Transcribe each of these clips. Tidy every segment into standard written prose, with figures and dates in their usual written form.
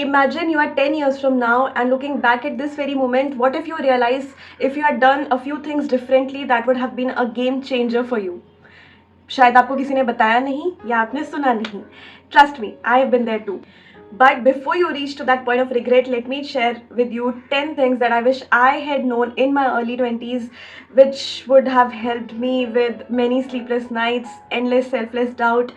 Imagine you are 10 years from now and looking back at this very moment, what if you realize if you had done a few things differently that would have been a game changer for you? शायद आपको किसी ने बताया नहीं या आपने सुना नहीं. Trust me, I have been there too. But before you reach to that point of regret, let me share with you 10 things that I wish I had known in my early 20s, which would have helped me with many sleepless nights, endless selfless doubt,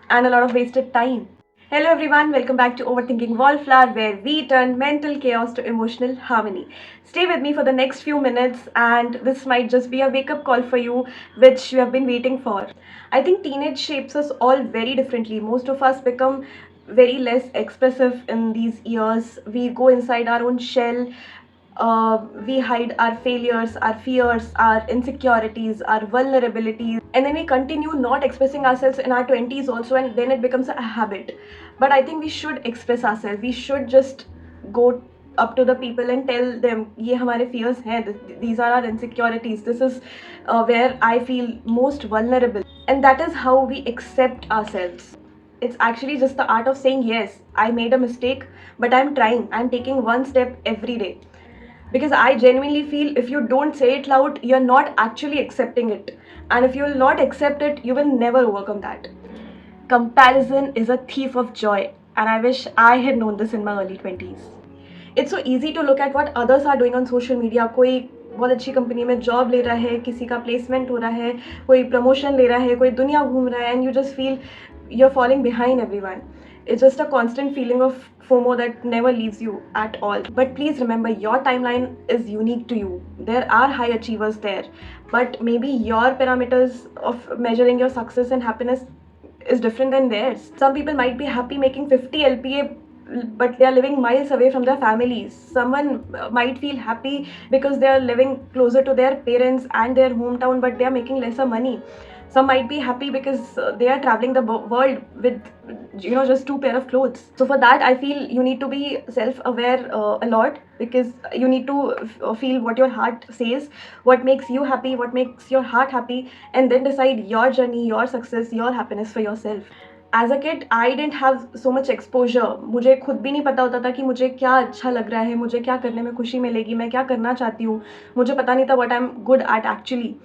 and a lot of wasted time. Hello everyone, welcome back to Overthinking Wallflower, where we turn mental chaos to emotional harmony. Stay with me for the next few minutes, and this might just be a wake up call for you, which you have been waiting for. I think teenage shapes us all very differently. Most of us become very less expressive in these years. We go inside our own shell. We hide our failures, our fears, our insecurities, our vulnerabilities, and then we continue not expressing ourselves in our 20s also, and then it becomes a habit. But I think we should express ourselves. We should just go up to the people and tell them ये हमारे fears हैं, these are our insecurities, this is where I feel most vulnerable, and that is how we accept ourselves. It's actually just the art of saying yes, I made a mistake, but I'm trying, I'm taking one step every day. Because I genuinely feel if you don't say it loud, you're not actually accepting it, and if you will not accept it, you will never overcome that. Comparison is a thief of joy, and I wish I had known this in my early 20s. It's so easy to look at what others are doing on social media. कोई बहुत अच्छी company में job ले रहा है, किसी का placement हो रहा है, कोई प्रमोशन ले रहा है, कोई दुनिया घूम रहा है, and you just feel you're falling behind everyone. It's just a constant feeling of FOMO that never leaves you at all. But please remember, your timeline is unique to you. There are high achievers there, but maybe your parameters of measuring your success and happiness is different than theirs. Some people might be happy making 50 LPA, but they are living miles away from their families. Someone might feel happy because they are living closer to their parents and their hometown, but they are making lesser money. Some might be happy because they are traveling the world with just two pair of clothes. So for that, I feel you need to be self-aware a lot, because you need to feel what your heart says, what makes you happy, what makes your heart happy, and then decide your journey, your success, your happiness for yourself. As a kid I didn't have so much exposure. मुझे खुद भी नहीं पता होता था कि मुझे क्या अच्छा लग रहा है, मुझे क्या करने में खुशी मिलेगी, मैं क्या करना चाहती हूँ. मुझे पता नहीं था what I am good at actually.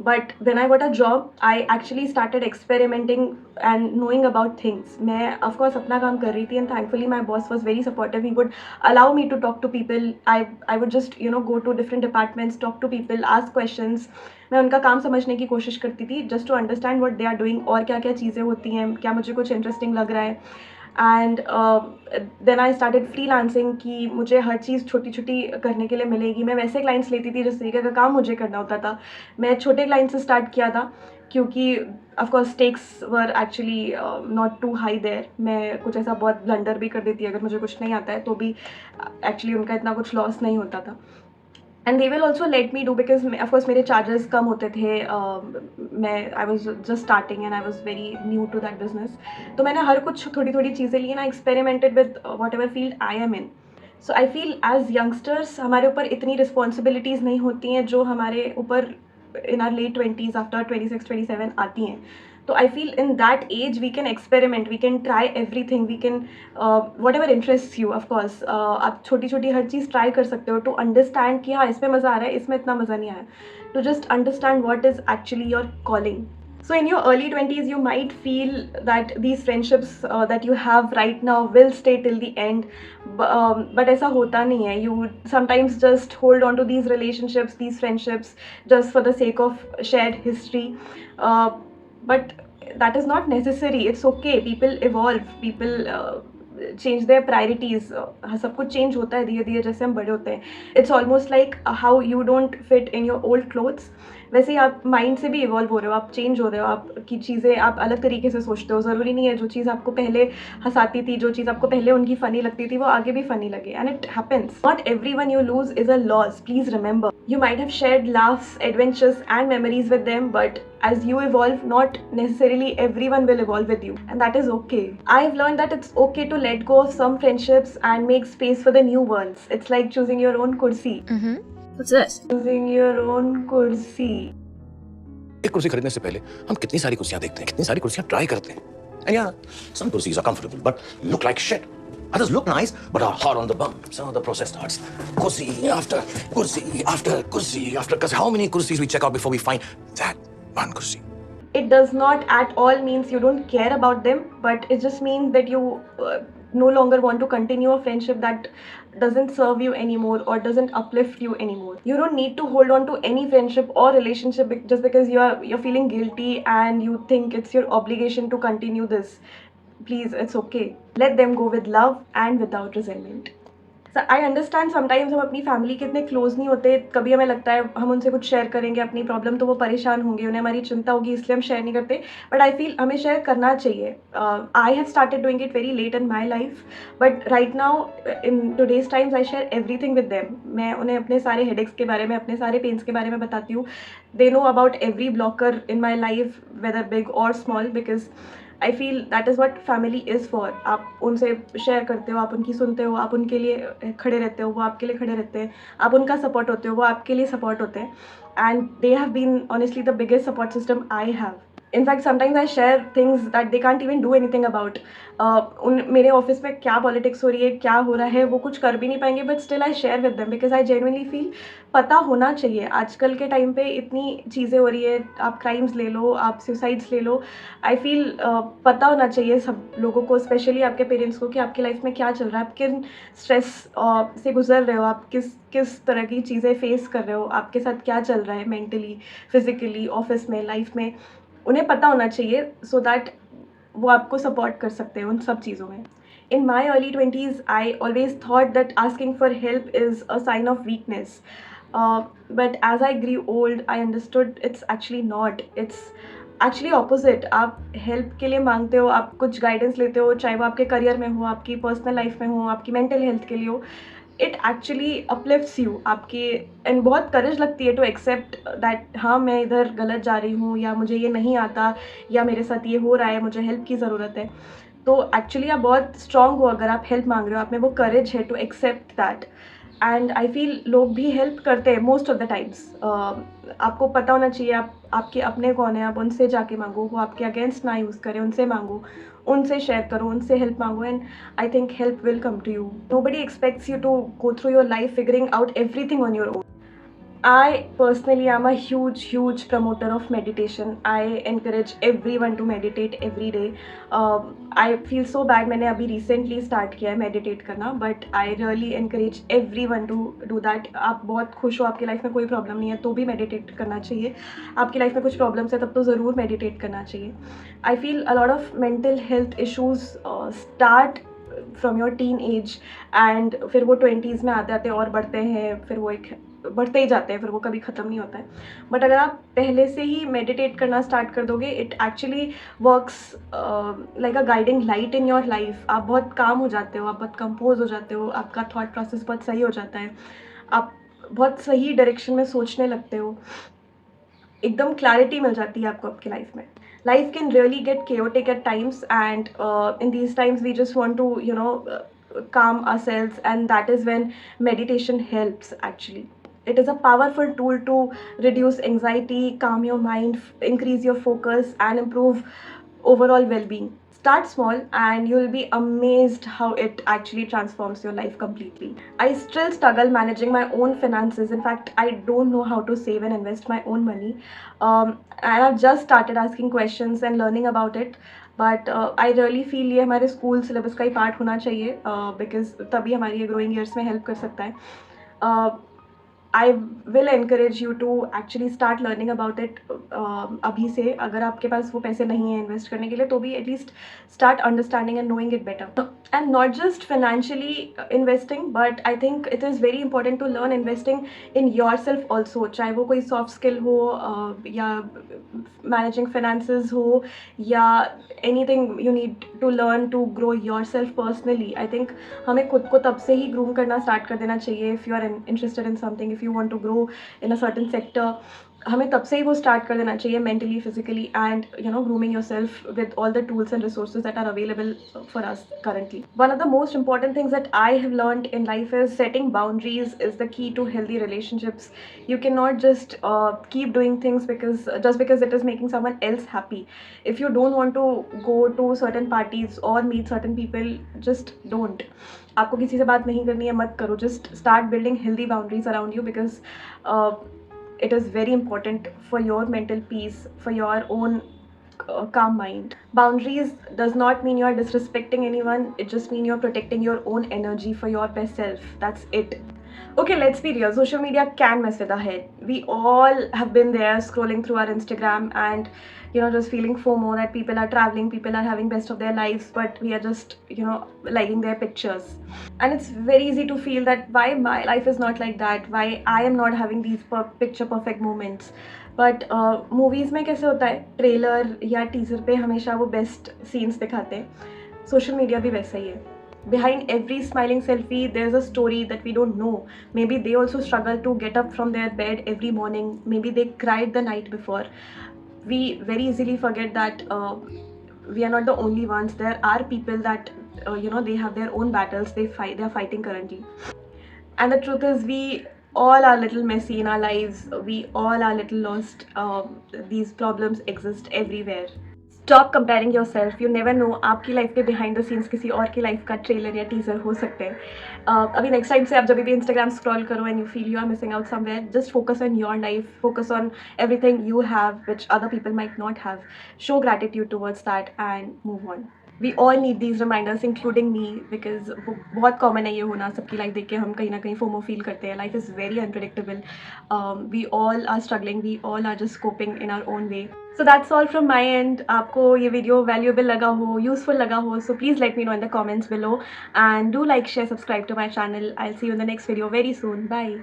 But when I got a job, I actually started experimenting and knowing about things. मैं of course अपना काम कर रही थी, and thankfully my boss was very supportive. He would allow me to talk to people. I would just go to different departments, talk to people, ask questions. मैं उनका काम समझने की कोशिश करती थी, just to understand what they are doing, और क्या क्या चीज़ें होती हैं, क्या मुझे कुछ interesting लग रहा है. And then I started freelancing कि मुझे हर चीज़ छोटी छोटी करने के लिए मिलेगी. मैं वैसे क्लाइंट्स लेती थी जिस तरीके का काम मुझे करना होता था. मैं छोटे क्लाइंट से स्टार्ट किया था, क्योंकि of course stakes were actually not too high there. मैं कुछ ऐसा बहुत ब्लंडर भी कर देती अगर मुझे कुछ नहीं आता है, तो भी एक्चुअली उनका इतना कुछ लॉस नहीं होता था. And they will also let me do, because of course मेरे चार्जेस कम होते थे. मैं I was just starting and I was very new to that business. तो मैंने हर कुछ थोड़ी थोड़ी चीज़ें ली, ना experimented with whatever field I am in. So I feel as youngsters हमारे ऊपर इतनी रिस्पॉन्सिबिलिटीज़ नहीं होती हैं जो हमारे ऊपर in our late 20s, after 26 27 आती हैं. तो I feel in that age we can experiment, we can try everything, we can whatever interest you. Of course आप छोटी छोटी हर चीज़ ट्राई कर सकते हो टू अंडरस्टैंड कि हाँ इसमें मज़ा आ रहा है, इसमें इतना मज़ा नहीं आया. To just understand what is actually your calling. So in your early 20s, you might feel that these friendships that you have right now will stay till the end, but ऐसा होता नहीं है. You sometimes just hold on to these relationships, these friendships, just for the sake of shared history, but that is not necessary. It's okay. People evolve. People change their priorities. सब कुछ change होता है धीरे धीरे जैसे हम बड़े होते हैं. It's almost like how you don't fit in your old clothes. वैसे ही आप माइंड से भी इवॉल्व हो रहे हो, आप चेंज हो रहे हो, आपकी चीज़ें आप अलग तरीके से सोचते हो. ज़रूरी नहीं है जो चीज़ आपको पहले हंसाती थी, जो चीज़ आपको पहले उनकी फ़नी लगती थी, वो आगे भी फ़नी लगे. And it happens. Not every one you lose is a loss. Please remember, you might have shared laughs, adventures and memories with them, but as you evolve, not necessarily everyone will evolve with you, and that is okay. I've learned that it's okay to let go of some friendships and make space for the new ones. It's like choosing your own kursi. What's this? Choosing your own kursi. एक कुर्सी खरीदने से पहले हम कितनी सारी कुर्सियां देखते हैं, कितनी सारी कुर्सियां ट्राई करते हैं. And yeah, some kursis are comfortable but look like shit. Others look nice, but are hard on the bum. So the process starts. Kursi after kursi after kursi after kursi. How many kursis we check out before we find that one kursi? It does not at all means you don't care about them, but it just means that you no longer want to continue a friendship that doesn't serve you anymore or doesn't uplift you anymore. You don't need to hold on to any friendship or relationship just because you're feeling guilty and you think it's your obligation to continue this. Please, it's okay. Let them go with love and without resentment. I understand sometimes हम अपनी family के इतने close नहीं होते, कभी हमें लगता है हम उनसे कुछ शेयर करेंगे अपनी प्रॉब्लम तो वो परेशान होंगे, उन्हें हमारी चिंता होगी, इसलिए हम शेयर नहीं करते. बट आई फील हमें शेयर करना चाहिए. I have started doing it very late in my life, but right now in today's times I share everything with them. मैं उन्हें अपने सारे हेडेक्स के बारे में, अपने सारे पेन्स के बारे में बताती हूँ. They know about every blocker in my life, whether big और small, because I feel that is what family is for. आप उनसे शेयर करते हो, आप उनकी सुनते हो, आप उनके लिए खड़े रहते हो, वो आपके लिए खड़े रहते हैं, आप उनका सपोर्ट होते हो, वो आपके लिए सपोर्ट होते हैं. And they have been honestly the biggest support system I have. In fact, sometimes I share things that they can't even do anything about. मेरे ऑफिस में क्या पॉलिटिक्स हो रही है, क्या हो रहा है, वो कुछ कर भी नहीं पाएंगे, but still I share with them because I genuinely feel पता होना चाहिए. आजकल के टाइम पे इतनी चीज़ें हो रही है, आप क्राइम्स ले लो, आप सुसाइड्स ले लो. आई फील पता होना चाहिए सब लोगों को, स्पेशली आपके पेरेंट्स को, कि आपकी लाइफ में क्या चल रहा है, आप किन स्ट्रेस से गुजर रहे हो, आप किस तरह की चीज़ें फेस कर रहे हो, आपके साथ क्या चल रहा है मेंटली, फिजिकली, ऑफिस में, लाइफ में. उन्हें पता होना चाहिए सो दैट वो आपको सपोर्ट कर सकते हैं उन सब चीज़ों में. In my early 20s, I always thought that asking for help is a sign of weakness. But as I grew old, I understood it's actually not. It's actually opposite. आप हेल्प के लिए मांगते हो, आप कुछ गाइडेंस लेते हो, चाहे वो आपके करियर में हो, आपकी पर्सनल लाइफ में हो, आपकी मेंटल हेल्थ के लिए हो. इट एक्चुअली अपलिफ्ट्स यू आपके. एंड बहुत करेज लगती है टू एक्सेप्ट दैट हाँ मैं इधर गलत जा रही हूँ, या मुझे ये नहीं आता, या मेरे साथ ये हो रहा है, मुझे हेल्प की ज़रूरत है. तो एक्चुअली आप बहुत स्ट्रॉन्ग हो अगर आप हेल्प मांग रहे हो, आप में वो करेज है to accept that. And I feel लोग भी हेल्प करते हैं मोस्ट ऑफ द टाइम्स. आपको पता होना चाहिए आपके अपने कौन है, आप उनसे जाके मांगो, वो आपके अगेंस्ट ना यूज़ करें, उनसे मांगो, उनसे शेयर करो, उनसे हेल्प मांगो. And I think help will come to you. Nobody expects you to go through your life figuring out everything on your own. I personally am a huge promoter of meditation. I encourage everyone to meditate every day. I feel so bad मैंने अभी recently start किया है meditate करना, but I really encourage everyone to do that. आप बहुत खुश हो, आपकी लाइफ में कोई प्रॉब्लम नहीं है तो भी meditate करना चाहिए. आपकी लाइफ में कुछ प्रॉब्लम्स है तब तो ज़रूर meditate करना चाहिए. I feel a lot of mental health issues start from your teen age and फिर वो 20s में आते आते और बढ़ते हैं, फिर वो एक बढ़ते ही जाते हैं, फिर वो कभी ख़त्म नहीं होता है. बट अगर आप पहले से ही मेडिटेट करना स्टार्ट कर दोगे, it actually works like a guiding light in your life. आप बहुत काम हो जाते हो, आप बहुत कंपोज हो जाते हो, आपका थॉट प्रोसेस बहुत सही हो जाता है, आप बहुत सही डायरेक्शन में सोचने लगते हो, एकदम क्लैरिटी मिल जाती है आपको आपकी लाइफ में. Life can really get chaotic at times, and in these times we just want to calm ourselves, and that is when meditation helps actually. It is a powerful tool to reduce anxiety, calm your mind, increase your focus, and improve overall well-being. Start small and you'll be amazed how it actually transforms your life completely. I still struggle managing my own finances. In fact, I don't know how to save and invest my own money. And I've just started asking questions and learning about it. But I really feel ये हमारे school syllabus का ही part होना चाहिए, because तभी हमारी growing years में help कर सकता है. I will encourage you to actually start learning about it अभी से. अगर आपके पास वो पैसे नहीं हैं इन्वेस्ट करने के लिए तो भी at least start understanding and knowing it better. And not just financially investing, but I think it is very important to learn investing in yourself also. चाहे वो कोई सॉफ्ट स्किल हो, या मैनेजिंग फाइनेंसेस हो, या anything you need to learn to grow yourself personally. I think हमें खुद को तब से ही ग्रूम करना स्टार्ट कर देना चाहिए. If you are interested in something, if you want to grow in a certain sector, हमें तब से ही वो स्टार्ट कर देना चाहिए mentally, physically and grooming yourself with all the tools and resources that are available for us currently. One of the most important things that I have learned in life is setting boundaries is the key to healthy relationships. You cannot just keep doing things because it is making someone else happy. If you don't want to go to certain parties or meet certain people, just don't. आपको किसी से बात नहीं करनी है, मत करो. Just start building healthy boundaries around you because it is very important for your mental peace, for your own calm mind. Boundaries does not mean you are disrespecting anyone, it just means you're protecting your own energy for your best self. That's it. Okay, let's be real. Social media can mess with our head. We all have been there scrolling through our Instagram and just feeling FOMO that people are traveling, people are having best of their lives, but we are just liking their pictures. And it's very easy to feel that why my life is not like that, why I am not having these picture perfect moments. But movies में कैसे होता है, trailer या teaser पे हमेशा वो best scenes दिखाते हैं. सोशल मीडिया भी वैसा ही है. Behind every smiling selfie, there's a story that we don't know. Maybe they also struggle to get up from their bed every morning. Maybe they cried the night before. We very easily forget that we are not the only ones. There are people that they have their own battles. They are fighting currently. And the truth is, we all are little messy in our lives. We all are little lost. These problems exist everywhere. Stop comparing yourself. You never know, आपकी life के behind the scenes किसी और की life का trailer या teaser हो सकते हैं. अभी नेक्स्ट टाइम से आप जब भी इंस्टाग्राम स्क्रॉल करो and you feel you are missing out somewhere, just focus on your life, focus on everything you have which other people might not have. Show gratitude towards that and move on. We all need these reminders including me, because वो बहुत common है ये होना. सबकी life देख के हम कहीं ना कहीं फोमो फील करते हैं. Life is very unpredictable. We all are struggling, we all are just coping in our own way. So that's all from my end. आपको ये वीडियो वैल्यूएबल लगा हो, यूजफुल लगा हो, so please let me know in the comments below and do like, share, subscribe to my channel. I will see you in the next video very soon. Bye.